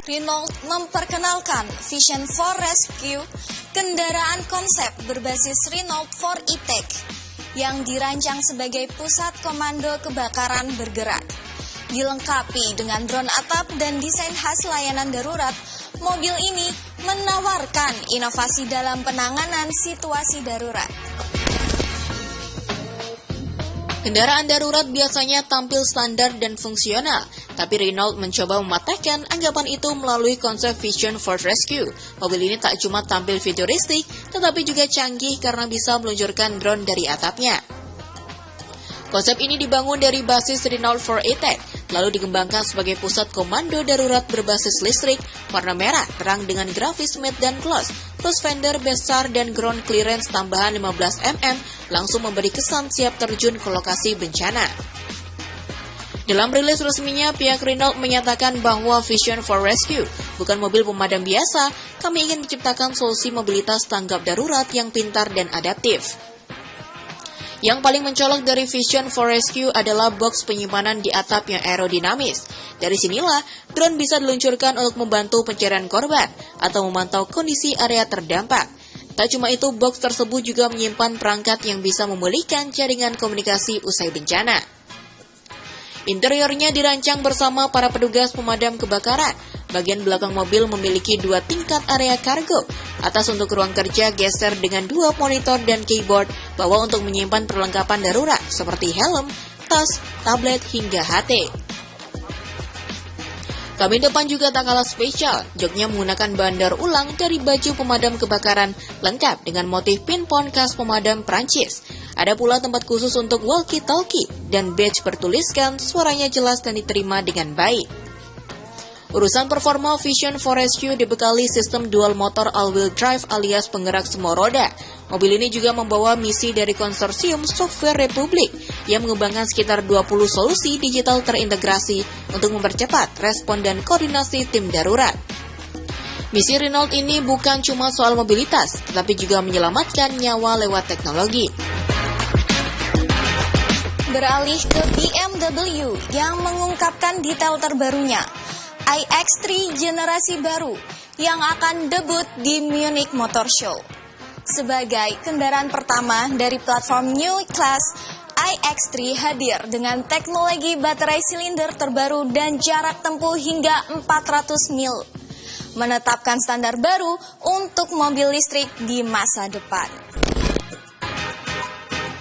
Renault memperkenalkan Vision for Rescue, kendaraan konsep berbasis Renault 4 E-Tech yang dirancang sebagai pusat komando kebakaran bergerak. Dilengkapi dengan drone atap dan desain khas layanan darurat, mobil ini menawarkan inovasi dalam penanganan situasi darurat. Kendaraan darurat biasanya tampil standar dan fungsional, tapi Renault mencoba mematahkan anggapan itu melalui konsep Vision for Rescue. Mobil ini tak cuma tampil futuristik, tetapi juga canggih karena bisa meluncurkan drone dari atapnya. Konsep ini dibangun dari basis Renault 4 E-Tech, lalu dikembangkan sebagai pusat komando darurat berbasis listrik, warna merah, terang dengan grafis matte dan gloss, plus fender besar dan ground clearance tambahan 15 mm, langsung memberi kesan siap terjun ke lokasi bencana. Dalam rilis resminya, pihak Renault menyatakan bahwa Vision for Rescue bukan mobil pemadam biasa, kami ingin menciptakan solusi mobilitas tanggap darurat yang pintar dan adaptif. Yang paling mencolok dari Vision for Rescue adalah box penyimpanan di atap yang aerodinamis. Dari sinilah, drone bisa diluncurkan untuk membantu pencarian korban atau memantau kondisi area terdampak. Tak cuma itu, box tersebut juga menyimpan perangkat yang bisa memulihkan jaringan komunikasi usai bencana. Interiornya dirancang bersama para petugas pemadam kebakaran. Bagian belakang mobil memiliki 2 tingkat area kargo. Atas untuk ruang kerja geser dengan 2 monitor dan keyboard, bawah untuk menyimpan perlengkapan darurat seperti helm, tas, tablet, hingga HT. Kabin depan juga tak kalah spesial, joknya menggunakan bahan daur ulang dari baju pemadam kebakaran, lengkap dengan motif pinpon khas pemadam Prancis. Ada pula tempat khusus untuk walkie-talkie, dan badge bertuliskan suaranya jelas dan diterima dengan baik. Urusan performa, Vision for Rescue dibekali sistem dual motor all-wheel drive alias penggerak semua roda. Mobil ini juga membawa misi dari konsorsium Software Republik yang mengembangkan sekitar 20 solusi digital terintegrasi untuk mempercepat respon dan koordinasi tim darurat. Misi Renault ini bukan cuma soal mobilitas, tetapi juga menyelamatkan nyawa lewat teknologi. Beralih ke BMW yang mengungkapkan detail terbarunya, iX3 generasi baru yang akan debut di Munich Motor Show. Sebagai kendaraan pertama dari platform New Class, iX3 hadir dengan teknologi baterai silinder terbaru dan jarak tempuh hingga 400 mil, menetapkan standar baru untuk mobil listrik di masa depan.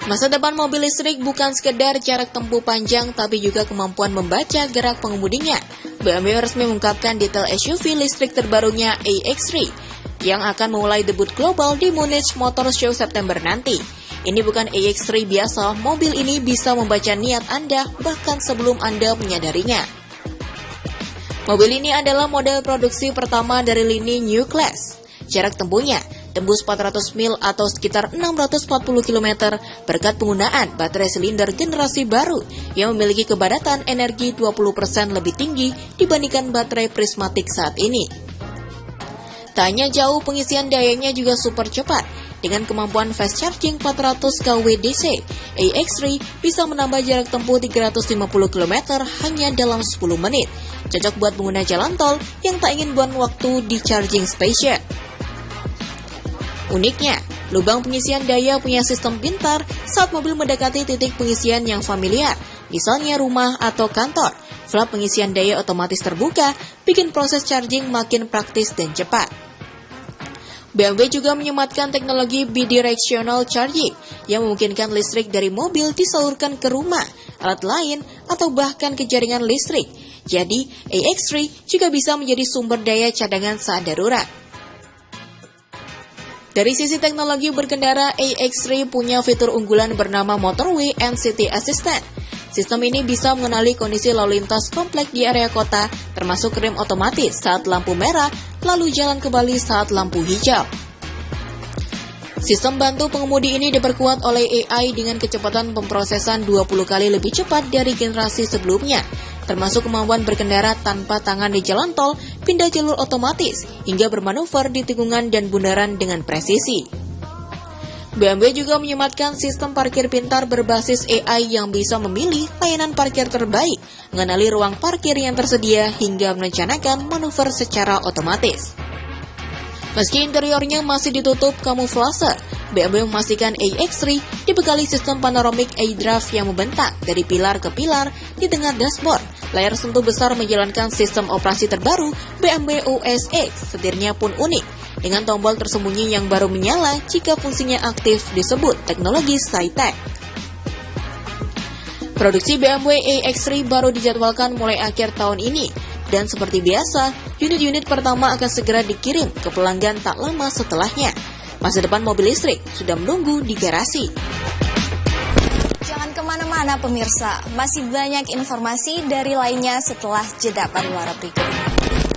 Masa depan mobil listrik bukan sekedar jarak tempuh panjang, tapi juga kemampuan membaca gerak pengemudinya. BMW resmi mengungkapkan detail SUV listrik terbarunya iX3 yang akan memulai debut global di Munich Motor Show September nanti. Ini bukan iX3 biasa, mobil ini bisa membaca niat Anda bahkan sebelum Anda menyadarinya. Mobil ini adalah model produksi pertama dari lini New Class. Jarak tempuhnya tembus 400 mil atau sekitar 640 km berkat penggunaan baterai silinder generasi baru yang memiliki kepadatan energi 20% lebih tinggi dibandingkan baterai prismatik saat ini. Tak hanya jauh, pengisian dayanya juga super cepat. Dengan kemampuan fast charging 400 kW DC, iX3 bisa menambah jarak tempuh 350 km hanya dalam 10 menit. Cocok buat pengguna jalan tol yang tak ingin buang waktu di charging station. Uniknya, lubang pengisian daya punya sistem pintar saat mobil mendekati titik pengisian yang familiar, misalnya rumah atau kantor. Flap pengisian daya otomatis terbuka, bikin proses charging makin praktis dan cepat. BMW juga menyematkan teknologi bidirectional charging yang memungkinkan listrik dari mobil disalurkan ke rumah, alat lain, atau bahkan ke jaringan listrik. Jadi, iX3 juga bisa menjadi sumber daya cadangan saat darurat. Dari sisi teknologi berkendara, iX3 punya fitur unggulan bernama Motorway and City Assistant. Sistem ini bisa mengenali kondisi lalu lintas kompleks di area kota, termasuk rem otomatis saat lampu merah, lalu jalan kembali saat lampu hijau. Sistem bantu pengemudi ini diperkuat oleh AI dengan kecepatan pemrosesan 20 kali lebih cepat dari generasi sebelumnya, termasuk kemampuan berkendara tanpa tangan di jalan tol, pindah jalur otomatis, hingga bermanuver di tikungan dan bundaran dengan presisi. BMW juga menyematkan sistem parkir pintar berbasis AI yang bisa memilih layanan parkir terbaik, mengenali ruang parkir yang tersedia, hingga merencanakan manuver secara otomatis. Meski interiornya masih ditutup kamuflase, BMW memastikan iX3 dibekali sistem panoramic iDrive yang membentang dari pilar ke pilar di tengah dashboard. Layar sentuh besar menjalankan sistem operasi terbaru BMW OS X, setirnya pun unik, dengan tombol tersembunyi yang baru menyala jika fungsinya aktif, disebut teknologi Sci-Tech. Produksi BMW iX3 baru dijadwalkan mulai akhir tahun ini, dan seperti biasa, unit-unit pertama akan segera dikirim ke pelanggan tak lama setelahnya. Masa depan mobil listrik sudah menunggu di garasi. Jangan kemana-mana pemirsa, masih banyak informasi dari lainnya setelah jeda pariwara berikut.